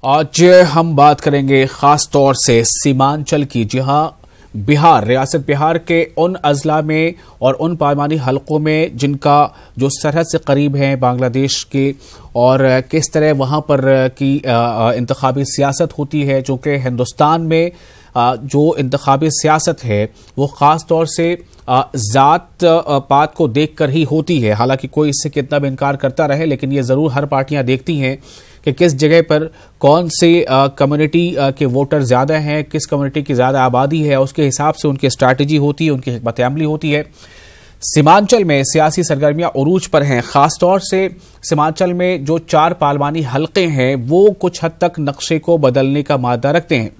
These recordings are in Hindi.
आज हम बात करेंगे खास तौर से सीमांचल की। जी हां, बिहार, रियासत बिहार के उन अजला में और उन पार्लिमानी हलकों में जिनका जो सरहद से करीब है बांग्लादेश के, और किस तरह वहां पर की इंतखाबी सियासत होती है। चूंकि हिंदुस्तान में जो इंतखाबी सियासत है वो ख़ास तौर से ज़ात पात को देखकर ही होती है। हालांकि कोई इससे कितना भी इनकार करता रहे, लेकिन ये ज़रूर हर पार्टियां देखती हैं कि किस जगह पर कौन से कम्युनिटी के वोटर ज़्यादा हैं, किस कम्युनिटी की ज़्यादा आबादी है, उसके हिसाब से उनकी स्ट्रैटेजी होती है, उनकी हिकमत अमली होती है। सीमांचल में सियासी सरगर्मियां उरूज पर हैं। ख़ास तौर से सीमांचल में जो 4 पार्लिमानी हलके हैं वो कुछ हद तक नक्शे को बदलने का मादा रखते हैं।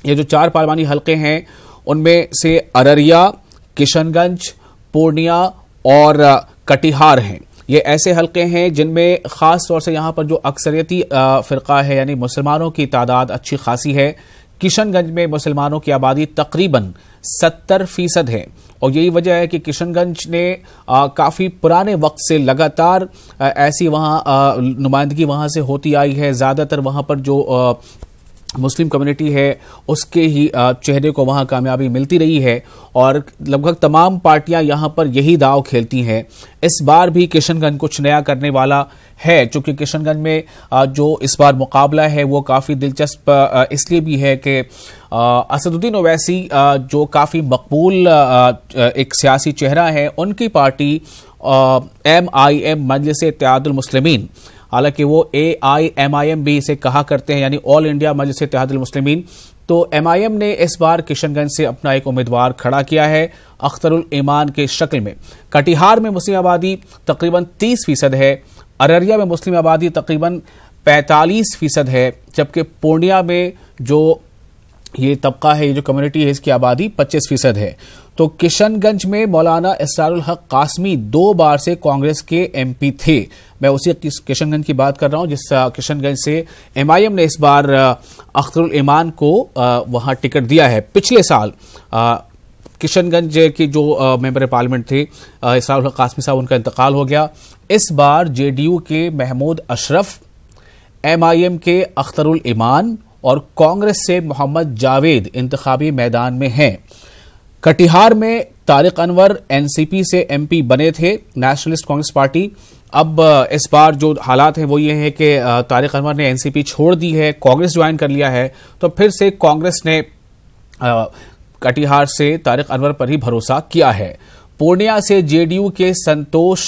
ये जो 4 पार्लिमानी हलके हैं उनमें से अररिया, किशनगंज, पूर्णिया और कटिहार हैं। ये ऐसे हलके हैं जिनमें खास तौर से यहां पर जो अक्सरियती फिरका है यानी मुसलमानों की तादाद अच्छी खासी है। किशनगंज में मुसलमानों की आबादी तकरीबन 70% है, और यही वजह है कि किशनगंज ने काफ़ी पुराने वक्त से लगातार ऐसी वहां नुमाइंदगी वहां से होती आई है। ज़्यादातर वहां पर जो मुस्लिम कम्युनिटी है उसके ही चेहरे को वहां कामयाबी मिलती रही है, और लगभग तमाम पार्टियां यहां पर यही दांव खेलती हैं। इस बार भी किशनगंज कुछ नया करने वाला है, चूंकि किशनगंज में जो इस बार मुकाबला है वो काफ़ी दिलचस्प इसलिए भी है कि असदुद्दीन ओवैसी जो काफ़ी मकबूल एक सियासी चेहरा है, उनकी पार्टी MIM मजलिस इत्तेहादुल मुस्लिमीन, हालांकि वो AIMIM भी इसे कहा करते हैं, यानी ऑल इंडिया मजलिस इत्तेहादुल मुस्लिमीन। तो MIM ने इस बार किशनगंज से अपना एक उम्मीदवार खड़ा किया है अख्तरुल ईमान के शक्ल में। कटिहार में मुस्लिम आबादी तकरीबन 30% है, अररिया में मुस्लिम आबादी तकरीबन 45% है, जबकि पूर्णिया में जो ये तबका है, ये जो कम्युनिटी है, इसकी आबादी 25% है। तो किशनगंज में मौलाना इसरारुल हक कासमी 2 बार से कांग्रेस के MP थे। मैं उसी किशनगंज की बात कर रहा हूं जिस किशनगंज से MIM ने इस बार अख्तरुल ईमान को वहां टिकट दिया है। पिछले साल किशनगंज के जो मेंबर पार्लियामेंट थे इसरारुल हक कासमी साहब, उनका इंतकाल हो गया। इस बार JDU के महमूद अशरफ, MIM के अख्तरुल ईमान और कांग्रेस से मोहम्मद जावेद इंतखाबी मैदान में हैं। कटिहार में तारिक अनवर NCP से MP बने थे, नेशनलिस्ट कांग्रेस पार्टी। अब इस बार जो हालात हैं वो ये है कि तारिक अनवर ने NCP छोड़ दी है, कांग्रेस ज्वाइन कर लिया है, तो फिर से कांग्रेस ने कटिहार से तारिक अनवर पर ही भरोसा किया है। पूर्णिया से JDU के संतोष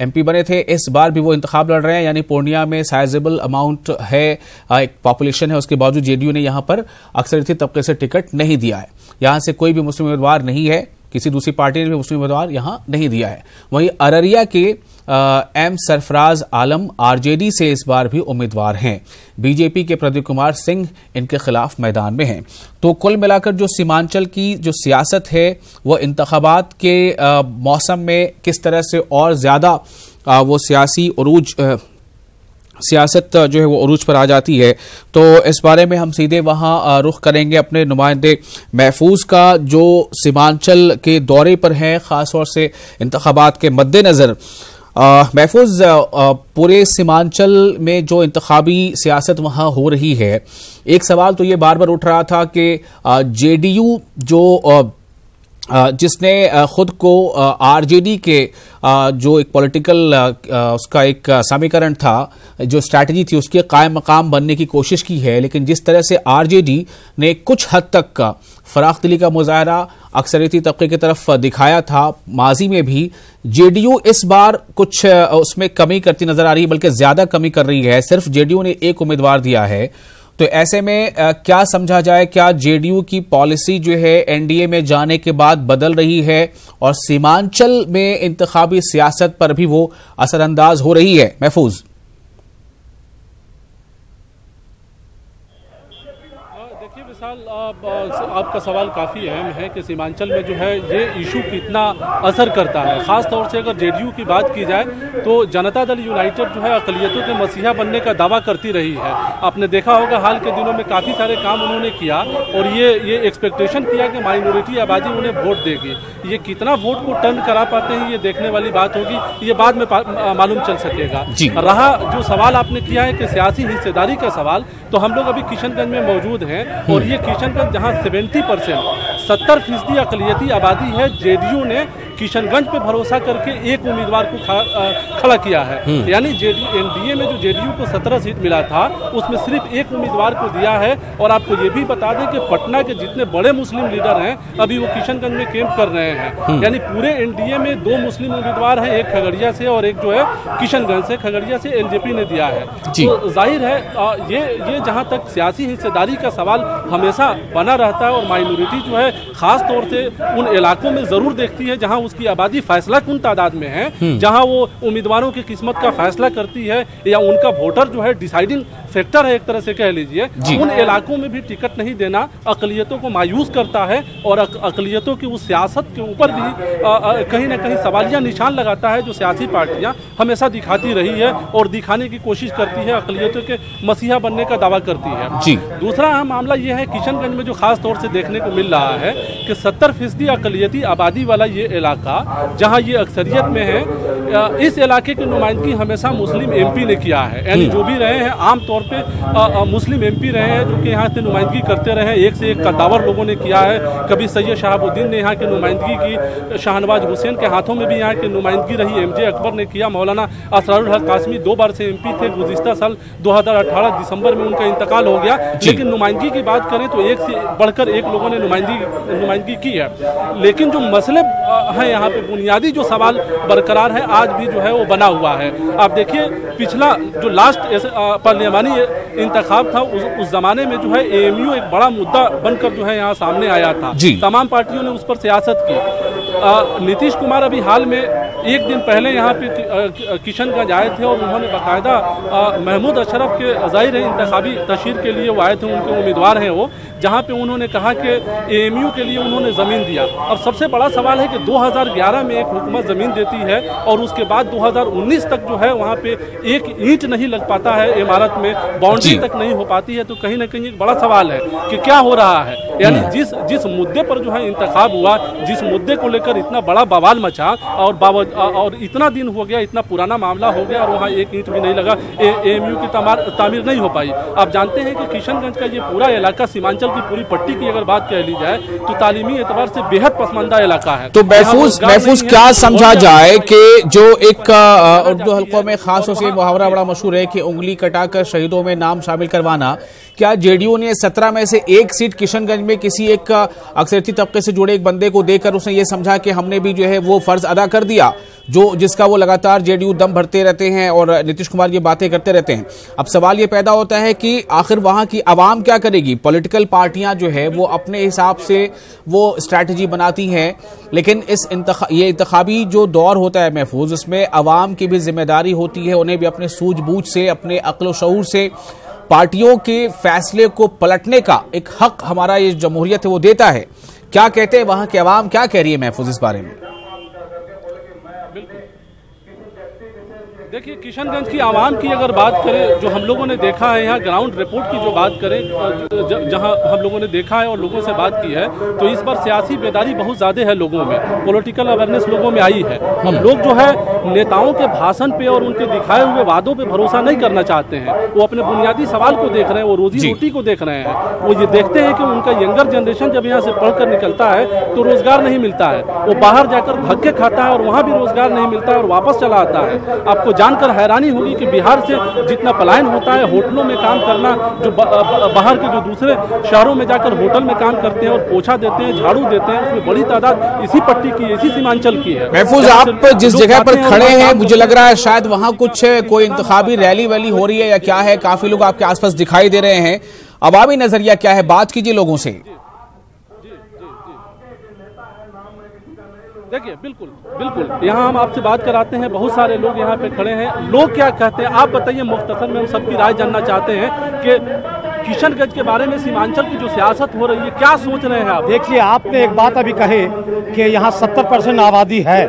MP बने थे, इस बार भी वो इंतखाब लड़ रहे हैं, यानी पूर्णिया में साइजेबल अमाउंट है, एक पॉपुलेशन है, उसके बावजूद JDU ने यहां पर अक्सरियती तबके से टिकट नहीं दिया है। यहां से कोई भी मुस्लिम उम्मीदवार नहीं है, किसी दूसरी पार्टी ने भी मुस्लिम उम्मीदवार यहां नहीं दिया है। वहीं अररिया के M सरफराज आलम RJD से इस बार भी उम्मीदवार हैं। BJP के प्रदीप कुमार सिंह इनके खिलाफ मैदान में हैं। तो कुल मिलाकर जो सीमांचल की जो सियासत है वो इंतखाबात के मौसम में किस तरह से और ज़्यादा वो सियासी उरूज सियासत जो है वो उरूज पर आ जाती है, तो इस बारे में हम सीधे वहां रुख करेंगे अपने नुमाइंदे महफूज का, जो सीमांचल के दौरे पर हैं खास तौर से इंतखाबात के मद्देनज़र। महफूज, पूरे सीमांचल में जो इंतखाबी सियासत वहां हो रही है, एक सवाल तो ये बार बार उठ रहा था कि JDU जो जिसने खुद को RJD के जो एक पॉलिटिकल उसका एक समीकरण था, जो स्ट्रैटेजी थी, उसके कायम मकाम बनने की कोशिश की है, लेकिन जिस तरह से RJD ने कुछ हद तक का फराख दिली का मुजाहरा अक्सरियती तबके की तरफ दिखाया था माजी में भी, JDU इस बार कुछ उसमें कमी करती नजर आ रही है, बल्कि ज्यादा कमी कर रही है। सिर्फ JDU ने एक उम्मीदवार दिया है, तो ऐसे में क्या समझा जाए, क्या JDU की पॉलिसी जो है NDA में जाने के बाद बदल रही है और सीमांचल में इंतखाबी सियासत पर भी वो असरअंदाज हो रही है? महफूज। देखिए विशाल, आपका सवाल काफ़ी अहम है कि सीमांचल में जो है ये इशू कितना असर करता है। ख़ास तौर से अगर जेडीयू की बात की जाए तो जनता दल यूनाइटेड जो है अक़लियतों के मसीहा बनने का दावा करती रही है। आपने देखा होगा हाल के दिनों में काफ़ी सारे काम उन्होंने किया और ये एक्सपेक्टेशन किया कि माइनॉरिटी आबादी उन्हें वोट देगी। ये कितना वोट को टर्न करा पाते हैं ये देखने वाली बात होगी, ये बाद में मालूम चल सकेगा। रहा जो सवाल आपने किया है कि सियासी हिस्सेदारी का सवाल, तो हम लोग अभी किशनगंज में मौजूद हैं और ये किशनगंज जहां 70% 70% अक़लियती आबादी है, जेडीयू ने किशनगंज पे भरोसा करके एक उम्मीदवार को खड़ा किया है। यानी एनडीए में जो जेडीयू को 17 सीट मिला था उसमें सिर्फ एक उम्मीदवार को दिया है। और आपको ये भी बता दें कि पटना के जितने बड़े मुस्लिम लीडर हैं अभी वो किशनगंज में कैंप कर रहे हैं। यानी पूरे एनडीए में 2 मुस्लिम उम्मीदवार हैं, एक खगड़िया से और एक जो है किशनगंज से। खगड़िया से एलजेपी ने दिया है। तो जाहिर है ये जहाँ तक सियासी हिस्सेदारी का सवाल हमेशा बना रहता है और माइनॉरिटी जो है खास तौर से उन इलाकों में जरूर देखती है जहाँ उसकी आबादी फैसला कुन तादाद में है, जहां वो उम्मीदवारों की किस्मत का फैसला करती है या उनका वोटर जो है डिसाइडिंग फैक्टर है एक तरह से कह लीजिए। उन इलाकों में भी टिकट नहीं देना अक़लियतों को मायूस करता है और अक़लियतों की उस सियासत के ऊपर भी कहीं ना कहीं सवालिया निशान लगाता है जो सियासी पार्टियां हमेशा दिखाती रही है और दिखाने की कोशिश करती है, अक़लियतों के मसीहा बनने का दावा करती है। दूसरा अहम मामला यह है किशनगंज में जो खास तौर से देखने को मिल रहा है कि 70% अक़लियती आबादी वाला ये इलाका जहां ये अक्सरियत में है, इस इलाके की नुमाइंदगी हमेशा मुस्लिम एमपी ने किया है। यानी जो भी रहे हैं आमतौर पे मुस्लिम एमपी रहे हैं जो कि यहाँ से नुमाइंदगी करते रहे हैं। एक से एक कद्दावर लोगों ने किया है। कभी सैयद शहाबुद्दीन ने यहाँ की नुमाइंदगी की, शाहनवाज हुसैन के हाथों में भी यहाँ की नुमाइंदगी रही, एमजे अकबर ने किया, मौलाना असरारुल हक कासमी 2 बार से एमपी थे। गुज़िश्ता साल 2018 दिसंबर में उनका इंतकाल हो गया। लेकिन नुमाइंदगी की बात करें तो एक से बढ़कर एक लोगों ने नुमाइंदगी की है। लेकिन जो मसले हैं यहाँ पे बुनियादी जो सवाल बरकरार है आज भी जो है वो बना हुआ है। आप देखिए पिछला जो लास्ट पार्लियामानी इंतखाब था उस जमाने में जो है एएमयू एक बड़ा मुद्दा बनकर जो है यहाँ सामने आया था। तमाम पार्टियों ने उस पर सियासत की। नीतीश कुमार अभी हाल में एक दिन पहले यहाँ पे किशनगंज आए थे और उन्होंने बाकायदा महमूद अशरफ के ज़ाहिर है इंतखाबी तशहीर के लिए वो आए थे, उनके उम्मीदवार हैं वो, जहाँ पे उन्होंने कहा कि एएमयू के लिए उन्होंने ज़मीन दिया। अब सबसे बड़ा सवाल है कि 2011 में एक हुकूमत ज़मीन देती है और उसके बाद 2019 तक जो है वहाँ पे एक ईंट नहीं लग पाता है, इमारत में बाउंड्री तक नहीं हो पाती है। तो कहीं ना कहीं एक बड़ा सवाल है कि क्या हो रहा है। यानी जिस मुद्दे पर जो है इंतखाब हुआ, जिस मुद्दे को लेकर इतना बड़ा बवाल मचा और इतना दिन हो गया, इतना पुराना मामला हो गया और वहाँ एक ईंट भी नहीं लगा, एएमयू की तामीर नहीं हो पाई। आप जानते हैं कि किशनगंज का ये पूरा इलाका, सीमांचल की पूरी पट्टी की अगर बात कह ली जाए तो तालीमी एतबार से बेहद पसमानदा इलाका है। तो महफूज क्या समझा जाए कि जो एक उर्दू हल्कों में खास तौर से मुहावरा बड़ा मशहूर है कि उंगली कटाकर शहीदों में नाम शामिल करवाना, क्या जेडीयू ने 17 में से एक सीट किशनगंज में किसी एक अक्सरियती तबके से जुड़े एक बंदे को देकर उसने ये समझा कि हमने भी जो है वो फर्ज अदा कर दिया जिसका वो लगातार जेडीयू दम भरते रहते हैं और नीतीश कुमार ये बातें करते रहते हैं। अब सवाल ये पैदा होता है कि आखिर वहां की आवाम क्या करेगी। पॉलिटिकल पार्टियां जो है वो अपने हिसाब से वो स्ट्रैटेजी बनाती हैं, लेकिन ये इंतखाबी जो दौर होता है महफूज, उसमें आवाम की भी जिम्मेदारी होती है, उन्हें भी अपने सूझबूझ से, अपने अक्ल शऊर से पार्टियों के फैसले को पलटने का एक हक हमारा ये जमहूरियत है वो देता है। क्या कहते हैं वहां की आवाम, क्या कह रही है महफूज इस बारे में? देखिए किशनगंज की आवाम की अगर बात करें, जो हम लोगों ने देखा है यहाँ ग्राउंड रिपोर्ट की जो बात करें, जहाँ हम लोगों ने देखा है और लोगों से बात की है, तो इस बार सियासी बेदारी बहुत ज़्यादा है लोगों में, पॉलिटिकल अवेयरनेस लोगों में आई है। हम लोग जो है नेताओं के भाषण पे और उनके दिखाए हुए वादों पे भरोसा नहीं करना चाहते हैं। वो अपने बुनियादी सवाल को देख रहे हैं, वो रोजी रोटी को देख रहे हैं। वो ये देखते हैं कि उनका यंगर जनरेशन जब यहाँ से पढ़कर निकलता है तो रोजगार नहीं मिलता है, वो बाहर जाकर धक्के खाता है और वहाँ भी रोजगार नहीं मिलता है और वापस चला आता है। आपको जानकर हैरानी होगी कि बिहार से जितना पलायन होता है होटलों में काम करना, जो बाहर के जो दूसरे शहरों में जाकर होटल में काम करते हैं और पोछा देते हैं, झाड़ू देते हैं, उसमें बड़ी तादाद इसी पट्टी की, इसी सीमांचल की है। महफूज, आप जिस जगह पर खड़े हैं मुझे लग रहा है शायद वहां कुछ कोई इंतखाबी रैली वैली हो रही है या क्या है? काफी लोग आपके आसपास दिखाई दे रहे हैं, अवामी नजरिया क्या है? बात कीजिए लोगों से। देखिए बिल्कुल यहाँ हम आपसे बात कराते हैं, बहुत सारे लोग यहाँ पे खड़े हैं। लोग क्या कहते हैं आप बताइए, मुख्तसर में हम सबकी राय जानना चाहते हैं कि किशनगंज के बारे में, सीमांचल की जो सियासत हो रही है, क्या सोच रहे हैं आप? देखिए, आपने एक बात अभी कही कि यहाँ 70% आबादी है,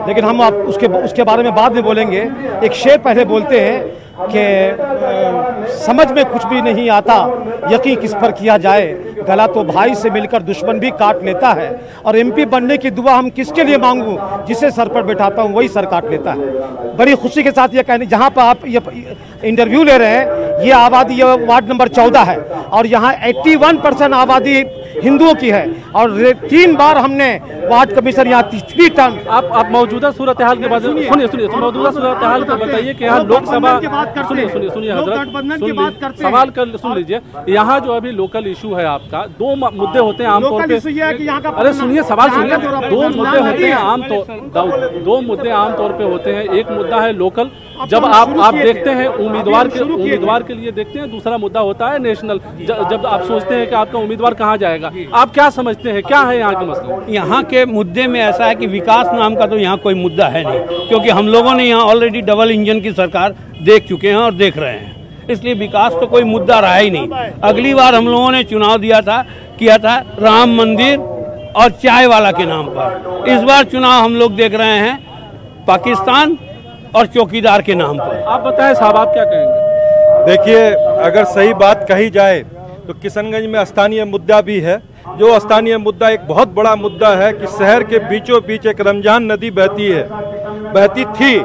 लेकिन हम आप उसके बारे में बाद में बोलेंगे। एक शेर पहले बोलते हैं कि समझ में कुछ भी नहीं आता, यकीन किस पर किया जाए, गला तो भाई से मिलकर दुश्मन भी काट लेता है, और एमपी बनने की दुआ हम किसके लिए मांगूं, जिसे सर पर बैठाता हूं वही सर काट लेता है। बड़ी खुशी के साथ ये कहने, जहां पर आप ये इंटरव्यू ले रहे हैं, ये आबादी ये वार्ड नंबर 14 है, और यहाँ 81% आबादी हिंदुओं की है, और 3 बार हमने वार्ड कमिश्नर यहाँ 3 टर्म। आप मौजूदा सूरत हाल के बाद सुनिए मौजूदा सूरत हाल को बताइए कि यहाँ लोकसभा, सुनिए हजरत, सवाल कर सुन लीजिए। यहाँ जो अभी लोकल इशू है आपका, 2 मुद्दे होते हैं आमतौर पे। अरे सुनिए, सवाल सुनिए। 2 मुद्दे होते हैं दो मुद्दे आमतौर पे होते हैं। एक मुद्दा है लोकल, जब आप देखते हैं उम्मीदवार के लिए देखते हैं। दूसरा मुद्दा होता है नेशनल, जब आप सोचते हैं कि आपका उम्मीदवार कहाँ जाएगा। आप क्या समझते हैं, क्या है यहाँ के मसले? यहाँ के मुद्दे में ऐसा है कि विकास नाम का तो यहाँ कोई मुद्दा है नहीं, क्योंकि हम लोगों ने यहाँ ऑलरेडी डबल इंजन की सरकार देख चुके हैं और देख रहे हैं, इसलिए विकास तो कोई मुद्दा रहा ही नहीं। अगली बार हम लोगों ने चुनाव किया था राम मंदिर और चाय वाला के नाम पर। इस बार चुनाव हम लोग देख रहे हैं पाकिस्तान और चौकीदार के नाम पर। आप बताएं साहब, आप क्या कहेंगे? देखिए, अगर सही बात कही जाए तो किशनगंज में स्थानीय मुद्दा भी है। जो स्थानीय मुद्दा एक बहुत बड़ा मुद्दा है कि शहर के बीचों बीच एक रमजान नदी बहती थी,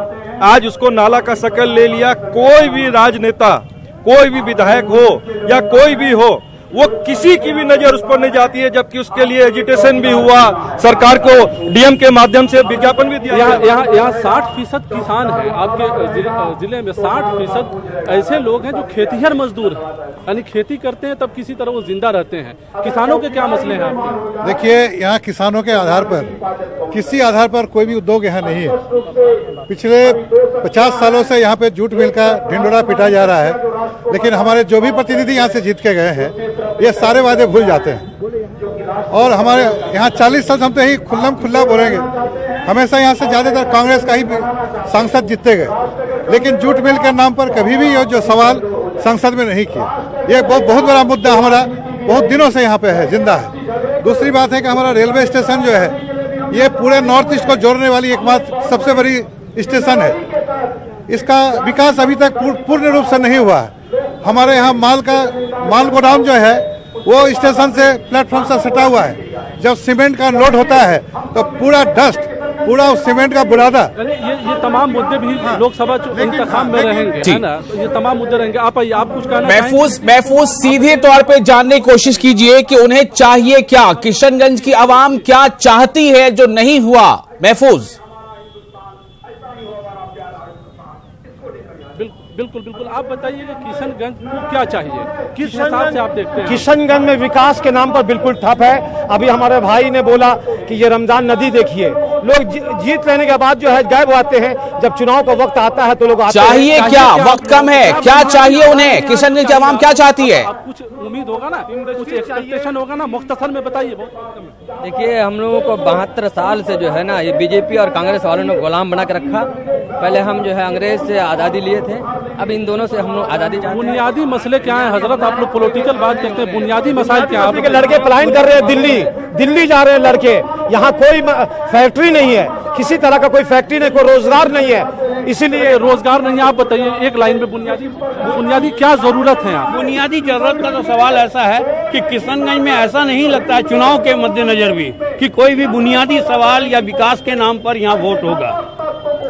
आज उसको नाला का शक्ल ले लिया। कोई भी राजनेता, कोई भी विधायक हो या कोई भी हो, वो किसी की भी नजर उस पर नहीं जाती है, जबकि उसके लिए एजिटेशन भी हुआ, सरकार को डीएम के माध्यम से विज्ञापन भी दिया। यहाँ 60% किसान है आपके जिले में। 60% ऐसे लोग हैं जो खेतीहर मजदूर हैं, यानी खेती करते हैं तब किसी तरह वो जिंदा रहते हैं। किसानों के क्या मसले हैं आपके? देखिए, यहाँ किसानों के आधार पर, किसी आधार पर कोई भी उद्योग यहाँ नहीं है। पिछले 50 सालों से यहाँ पे जूट मिल का ढिंडोरा पिटा जा रहा है, लेकिन हमारे जो भी प्रतिनिधि यहाँ से जीत के गए हैं, ये सारे वादे भूल जाते हैं। और हमारे यहाँ 40 साल हम तो यही खुल्ला बोलेंगे, हमेशा यहाँ से ज्यादातर कांग्रेस का ही सांसद जीतते गए, लेकिन जूट मिल के नाम पर कभी भी ये जो सवाल संसद में नहीं किया। ये बहुत बड़ा मुद्दा हमारा बहुत दिनों से यहाँ पे है, जिंदा है। दूसरी बात है कि हमारा रेलवे स्टेशन जो है, ये पूरे नॉर्थ ईस्ट को जोड़ने वाली एकमात्र सबसे बड़ी स्टेशन है। इसका विकास अभी तक पूर्ण रूप से नहीं हुआ है। हमारे यहाँ माल गोडाउन जो है वो स्टेशन से, प्लेटफॉर्म से सटा हुआ है। जब सीमेंट का लोड होता है तो पूरा डस्ट, पूरा उस सीमेंट का बुरादा। ये तमाम मुद्दे भी लोकसभा इंतखाब में रहेंगे, है ना? तो ये तमाम मुद्दे रहेंगे। आप कुछ कहना? महफूज सीधे तौर पे जानने की कोशिश कीजिए कि उन्हें चाहिए क्या, किशनगंज की आवाम क्या चाहती है जो नहीं हुआ। महफूज। बिल्कुल आप बताइए कि किशनगंज को क्या चाहिए, किस हिसाब से आप देखते हैं? किशनगंज में विकास के नाम पर बिल्कुल ठप है। अभी हमारे भाई ने बोला कि ये रमजान नदी देखिए, लोग जीत लेने के बाद जो है गायब आते हैं, जब चुनाव का वक्त आता है तो लोग आते चाहिए हैं। क्या वक्त कम है, क्या चाहिए उन्हें? किशनगंज की आवाम क्या चाहती है? कुछ उम्मीद होगा ना, कुछ एक्सपेक्टेशन होगा ना, मुख्तसर में बताइए। देखिए, हम लोगों को 72 साल से जो है ना, ये बीजेपी और कांग्रेस वालों ने गुलाम बना के रखा। पहले हम जो है अंग्रेज से आज़ादी लिए थे, अब इन दोनों से हम लोग आज़ादी चाहते हैं। बुनियादी मसले क्या है हजरत? आप लोग पॉलिटिकल बात करते हैं, बुनियादी मसाइल क्या है? लड़के पलायन कर रहे हैं, दिल्ली जा रहे हैं लड़के। यहाँ कोई फैक्ट्री नहीं है, किसी तरह का कोई फैक्ट्री नहीं, कोई रोजगार नहीं है, इसीलिए रोजगार नहीं है। आप बताइए एक लाइन में बुनियादी क्या जरूरत है? यहाँ बुनियादी जरूरत का तो सवाल ऐसा है कि किशनगंज में ऐसा नहीं लगता है, चुनाव के मद्देनजर भी, कि कोई भी बुनियादी सवाल या विकास के नाम पर यहाँ वोट होगा,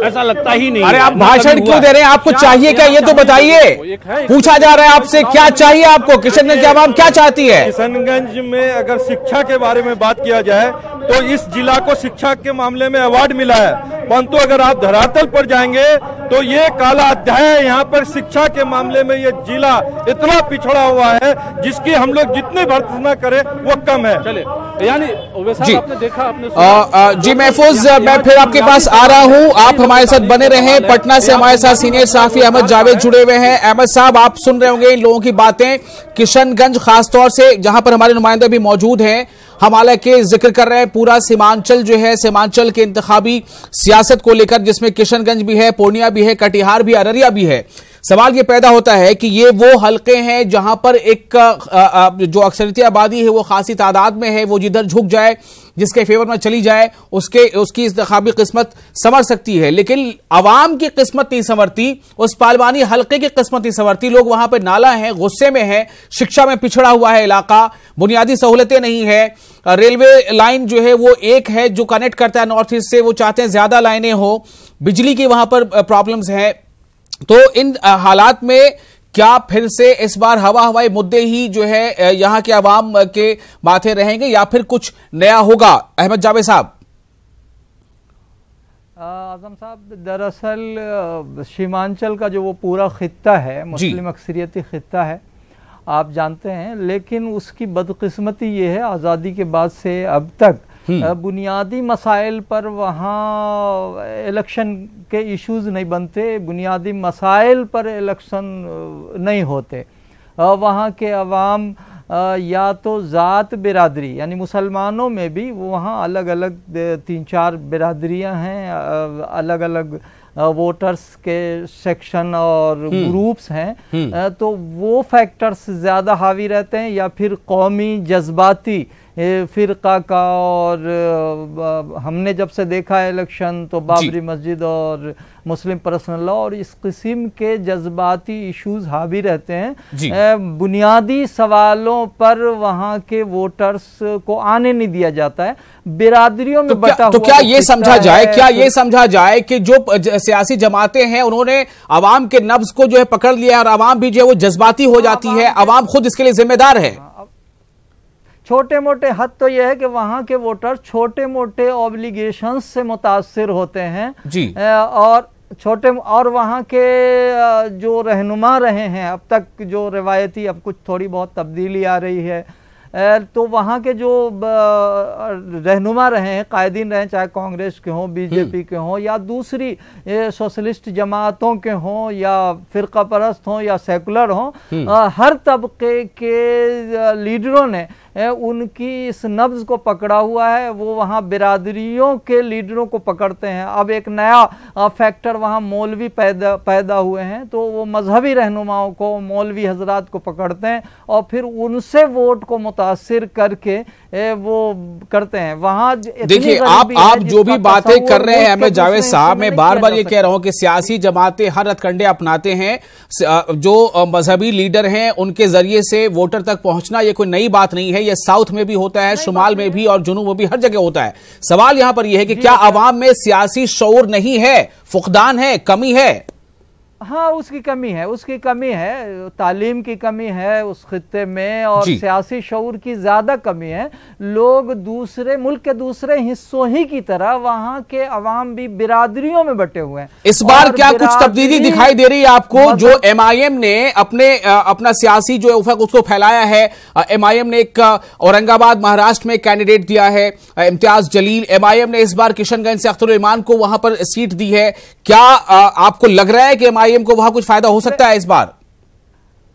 ऐसा लगता ही नहीं। अरे आप भाषण क्यों दे रहे हैं? आपको चाहिए क्या, ये तो बताइए। पूछा जा रहा है आपसे, क्या चाहिए आपको? किशनगंज की आवाम क्या चाहती है? किशनगंज में अगर शिक्षा के बारे में बात किया जाए तो इस जिला को शिक्षा के मामले में अवार्ड मिला है, परंतु अगर आप धरातल पर जाएंगे तो ये काला अध्याय है। यहाँ पर शिक्षा के मामले में ये जिला इतना पिछड़ा हुआ है, जिसकी हम लोग जितने भर्त्सना करें वो कम है। चले, यानी वैसा आपने देखा, आपने जी महफूज, मैं फिर आपके पास आ रहा हूँ, आप हमारे साथ बने रहें। पटना से हमारे साथ सीनियर सहाफी अहमद जावेद जुड़े हुए हैं। अहमद साहब, आप सुन रहे होंगे इन लोगों की बातें। किशनगंज खासतौर से, जहां पर हमारे नुमाइंदे भी मौजूद हैं, हम हालांकि जिक्र कर रहे हैं पूरा सीमांचल जो है, सीमांचल के इंतखाबी सियासत को लेकर, जिसमें किशनगंज भी है, पूर्णिया भी है, कटिहार भी, अररिया भी है। सवाल ये पैदा होता है कि ये वो हलके हैं जहां पर एक जो अक्सरियती आबादी है वो खासी तादाद में है, वो जिधर झुक जाए, जिसके फेवर में चली जाए, उसकी इंतखाबी किस्मत संवर सकती है, लेकिन आवाम की किस्मत नहीं संवरती, उस पार्लिमानी हलके की किस्मत नहीं संवरती। लोग वहां पर नाला हैं, गुस्से में है, शिक्षा में पिछड़ा हुआ है इलाका, बुनियादी सहूलतें नहीं है, रेलवे लाइन जो है वो एक है जो कनेक्ट करता है नॉर्थ ईस्ट से, वो चाहते हैं ज्यादा लाइनें हो, बिजली की वहां पर प्रॉब्लम्स है। तो इन हालात में क्या फिर से इस बार हवाई मुद्दे ही जो है यहां के अवाम के माथे रहेंगे या फिर कुछ नया होगा? अहमद जावेद साहब। आजम साहब, दरअसल सीमांचल का जो वो पूरा खित्ता है, मुस्लिम अक्सरियती खित्ता है, आप जानते हैं, लेकिन उसकी बदकिस्मती ये है आज़ादी के बाद से अब तक बुनियादी मसाइल पर वहाँ इलेक्शन के इश्यूज नहीं बनते, बुनियादी मसाइल पर इलेक्शन नहीं होते। वहाँ के अवाम या तो ज़ात बिरादरी, यानी मुसलमानों में भी वहाँ अलग अलग 3-4 बिरादरियाँ हैं, अलग अलग वोटर्स के सेक्शन और ग्रुप्स हैं, तो वो फैक्टर्स ज़्यादा हावी रहते हैं, या फिर कौमी जज्बाती फिरका का। और हमने जब से देखा है इलेक्शन, तो बाबरी मस्जिद और मुस्लिम पर्सनल लॉ और इस किस्म के जज्बाती इश्यूज हावी रहते हैं। बुनियादी सवालों पर वहाँ के वोटर्स को आने नहीं दिया जाता है, बिरादरियों में बटा हुआ। तो क्या ये समझा जाए, क्या ये समझा जाए कि जो सियासी जमातें हैं उन्होंने आवाम के नब्ज को जो है पकड़ लिया है और आवाम भी जो है वो जज्बाती हो जाती है, आवाम खुद इसके लिए जिम्मेदार है? छोटे मोटे हद तो यह है कि वहाँ के वोटर छोटे मोटे ऑब्लिगेशंस से मुतासिर होते हैं जी, और वहाँ के जो रहनुमा रहे हैं अब तक, जो रिवायती, अब कुछ थोड़ी बहुत तब्दीली आ रही है, तो वहाँ के जो रहनुमा रहे हैं, कायदीन रहे, चाहे कांग्रेस के हों, बीजेपी के हों, या दूसरी सोशलिस्ट जमातों के हों, या फिरका परस्त हों, या सेकुलर हों, हर तबके के लीडरों ने उनकी इस नब्ज को पकड़ा हुआ है। वो वहाँ बिरादरियों के लीडरों को पकड़ते हैं। अब एक नया फैक्टर वहाँ मौलवी पैदा हुए हैं, तो वो मजहबी रहनुमाओं को, मौलवी हजरात को पकड़ते हैं और फिर उनसे वोट को मुतासिर करके वो करते हैं। वहाँ देखिए, आप जो भी बातें कर रहे हैं अहमद जावेद साहब, मैं बार बार ये कह रहा हूं कि सियासी जमातें हर हथकंडे अपनाते हैं, जो मजहबी लीडर हैं उनके जरिए से वोटर तक पहुंचना ये कोई नई बात नहीं है। ये साउथ में भी होता है, शुमाल में भी और जुनूब में भी, हर जगह होता है। सवाल यहां पर यह है कि क्या आवाम में सियासी शऊर नहीं है, फुकदान है, कमी है? हाँ, उसकी कमी है, तालीम की कमी है उस खित्ते में, और सियासी शऊर की ज्यादा कमी है। लोग दूसरे मुल्क के दूसरे हिस्सों ही की तरह वहाँ के अवाम भी बिरादरियों में बटे हुए हैं। इस बार क्या कुछ तब्दीली दिखाई दे रही है आपको? जो MIM ने अपना सियासी जो उफक उसको फैलाया है, MIM ने एक औरंगाबाद महाराष्ट्र में कैंडिडेट दिया है, इम्तियाज जलील। MIM ने इस बार किशनगंज से अख्तरुल ईमान को वहां पर सीट दी है। क्या आपको लग रहा है कि MIM को वहां कुछ फायदा हो सकता है इस बार?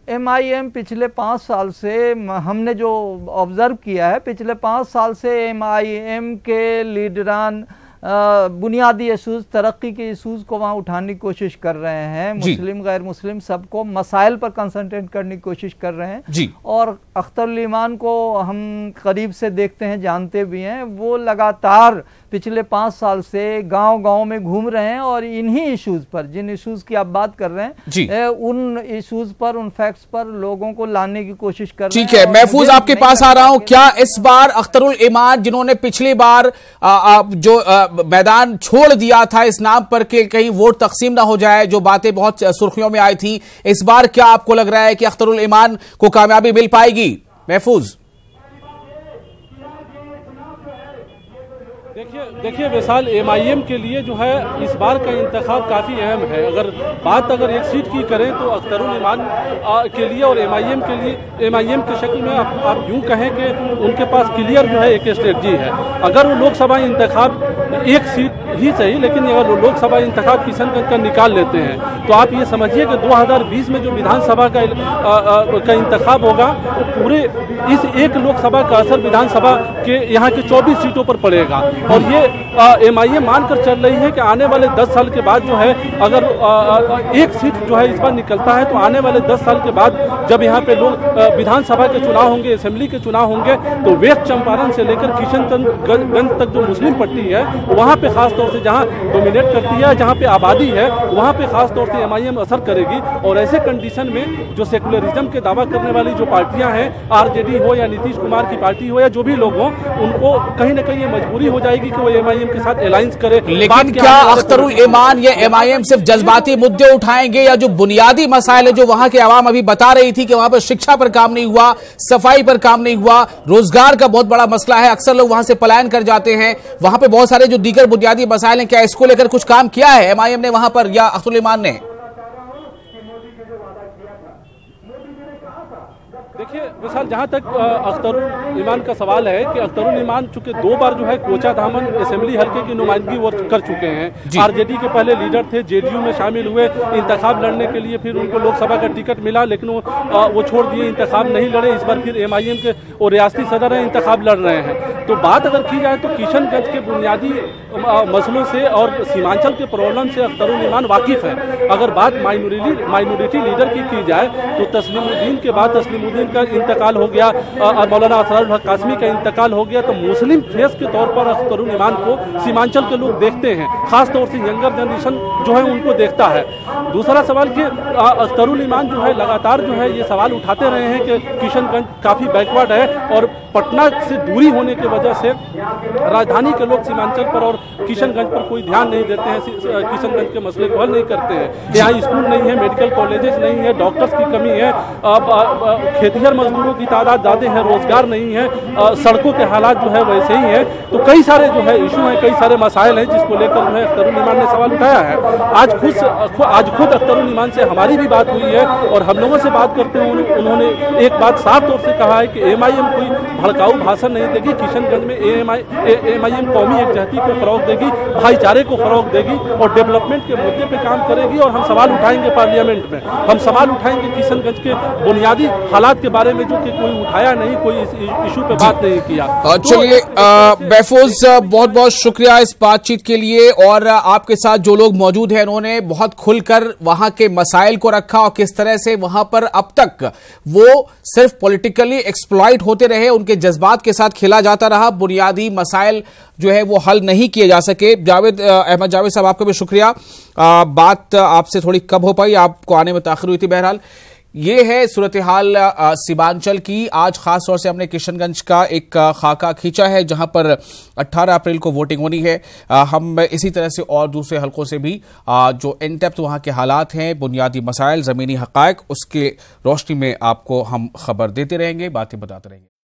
MIM पिछले 5 साल से, हमने जो ऑब्जर्व किया है, पिछले 5 साल से MIM के लीडरान बुनियादी इशूज, तरक्की के इशूज को वहाँ उठाने की कोशिश कर रहे हैं। मुस्लिम गैर मुस्लिम सबको मसाइल पर कंसंट्रेट करने की कोशिश कर रहे हैं जी। और अख्तरुल ईमान को हम करीब से देखते हैं, जानते भी हैं। वो लगातार पिछले 5 साल से गांव-गांव में घूम रहे हैं और इन्हीं इश्यूज पर, जिन इश्यूज की आप बात कर रहे हैं, उन इश्यूज पर, उन फैक्ट्स पर लोगों को लाने की कोशिश कर रहे हैं। ठीक है, महफूज आपके पास आ रहा हूं। क्या इस बार अख्तरुल ईमान, जिन्होंने पिछली बार जो मैदान छोड़ दिया था इस नाम पर कि कहीं वोट तकसीम ना हो जाए, जो बातें बहुत सुर्खियों में आई थी, इस बार क्या आपको लग रहा है कि अख्तरुल ईमान को कामयाबी मिल पाएगी? महफूज, देखिए विशाल, एमआईएम के लिए जो है इस बार का इंतखाब काफ़ी अहम है। अगर एक सीट की करें तो अख्तरुल ईमान के लिए और एमआईएम के लिए, एमआईएम की शक्ल में आप यूं कहें कि उनके पास क्लियर जो है एक स्ट्रेटजी है। अगर वो लोकसभा इंतखाब एक सीट ही सही, लेकिन अगर वो लोकसभा इंतखाब किशनगंज का निकाल लेते हैं तो आप ये समझिए कि 2020 में जो विधानसभा का इंतखाब होगा तो पूरे इस एक लोकसभा का असर विधानसभा के यहाँ के 24 सीटों पर पड़ेगा। और ये एमआईएम मानकर चल रही है कि आने वाले 10 साल के बाद जो है, अगर एक सीट जो है इस बार निकलता है तो आने वाले 10 साल के बाद जब यहाँ पे लोग विधानसभा के चुनाव होंगे, असेंबली के चुनाव होंगे, तो वेस्ट चंपारण से लेकर किशनगंज तक जो मुस्लिम पट्टी है वहाँ पे खासतौर से जहाँ डोमिनेट करती है, जहाँ पे आबादी है, वहाँ पे खासतौर से एमआईएम असर करेगी। और ऐसे कंडीशन में जो सेकुलरिज्म के दावा करने वाली जो पार्टियां हैं, आरजेडी हो या नीतीश कुमार की पार्टी हो या जो भी लोग हों, उनको कहीं ना कहीं ये मजबूरी हो जाएगी कि वो एमआईएम के साथ अलायंस करे। लेकिन क्या अख्तरुल ईमान या एमआईएम सिर्फ जज्बाती मुद्दे उठाएंगे या जो बुनियादी मसाइल है जो वहां के आवाम अभी बता रही थी कि वहां पर शिक्षा पर काम नहीं हुआ, सफाई पर काम नहीं हुआ, रोजगार का बहुत बड़ा मसला है, अक्सर लोग वहां से पलायन कर जाते हैं, वहां पे बहुत सारे जो दीगर बुनियादी मसाइल हैं, क्या इसको लेकर कुछ काम किया है एमआईएम ने वहां पर या अख्तरुल ईमान ने? देखिए विशाल, जहाँ तक अख्तरुल ईमान का सवाल है कि अख्तरुल ईमान चूंकि 2 बार जो है कोचाधामन असेंबली हल्के की नुमाइंदगी वो कर चुके हैं। आरजेडी के पहले लीडर थे, जेडीयू में शामिल हुए, इंतखाब लड़ने के लिए फिर उनको लोकसभा का टिकट मिला, लेकिन वो छोड़ दिए, इंतखाब नहीं लड़े। इस बार फिर एमआईएम के और रियासती सदर हैं, इंतखाब लड़ रहे हैं। तो बात अगर की जाए तो किशनगंज के बुनियादी मसलों से और सीमांचल के प्रॉब्लम से अख्तरुल ईमान वाकिफ है। अगर बात माइनॉरिटी लीडर की जाए तो तस्लीमुद्दीन के बाद तस्लीमुद्दीन का इंतकाल हो गया और मौलाना असरारुल हक कासमी का इंतकाल हो गया, तो मुस्लिम फेस के तौर पर अख्तरुल ईमान को सीमांचल के लोग देखते हैं, खासतौर से यंगर जनरेशन जो है उनको देखता है। दूसरा सवाल कि अख्तरुल ईमान जो है लगातार जो है ये सवाल उठाते रहे हैं कि किशनगंज काफ़ी बैकवर्ड है और पटना से दूरी होने की वजह से राजधानी के लोग सीमांचल पर और किशनगंज पर कोई ध्यान नहीं देते हैं, किशनगंज के मसले को हल नहीं करते हैं। यहाँ स्कूल नहीं है, मेडिकल कॉलेजेस नहीं है, डॉक्टर्स की कमी है, खेतिहर मजदूरों की तादाद ज़्यादा है, रोजगार नहीं है, सड़कों के हालात जो है वैसे ही है। तो कई सारे जो है इशू हैं, कई सारे मसाइल हैं जिसको लेकर जो है अख्तरुल ईमान ने सवाल उठाया है। आज खुद अख्तरुल ईमान से हमारी भी बात हुई है और हम लोगों से बात करते हुए उन्होंने एक बात साफ तौर से कहा है कि एमआईएम कोई भड़काऊ भाषण नहीं देगी। किशनगंज में एमआईएम कौमी एकजहती को फरोग देगी, भाईचारे को फरोग देगी और डेवलपमेंट के मुद्दे पे काम करेगी। और हम सवाल उठाएंगे पार्लियामेंट में, हम सवाल उठाएंगे किशनगंज के बुनियादी हालात के बारे में जो कि कोई उठाया नहीं, कोई इस इशू पे बात नहीं किया। चलिए महफूज, बहुत बहुत शुक्रिया इस बातचीत के लिए। और आपके साथ जो लोग मौजूद हैं उन्होंने बहुत खुलकर वहां के मसाइल को रखा और किस तरह से वहां पर अब तक वो सिर्फ पॉलिटिकली एक्सप्लॉइट होते रहे, उनके जज्बात के साथ खेला जाता रहा, बुनियादी मसाइल जो है वो हल नहीं किए जा सके। जावेद अहमद जावेद साहब, आपका भी शुक्रिया। बात आपसे थोड़ी कम हो पाई, आपको आने में ताखिर हुई थी। बहरहाल ये है सूरत हाल सीमांचल की। आज खास तौर से हमने किशनगंज का एक खाका खींचा है जहां पर 18 अप्रैल को वोटिंग होनी है। हम इसी तरह से और दूसरे हलकों से भी जो इन डेप्थ वहां के हालात हैं, बुनियादी मसाइल, जमीनी हकायक, उसके रोशनी में आपको हम खबर देते रहेंगे, बातें बताते रहेंगे।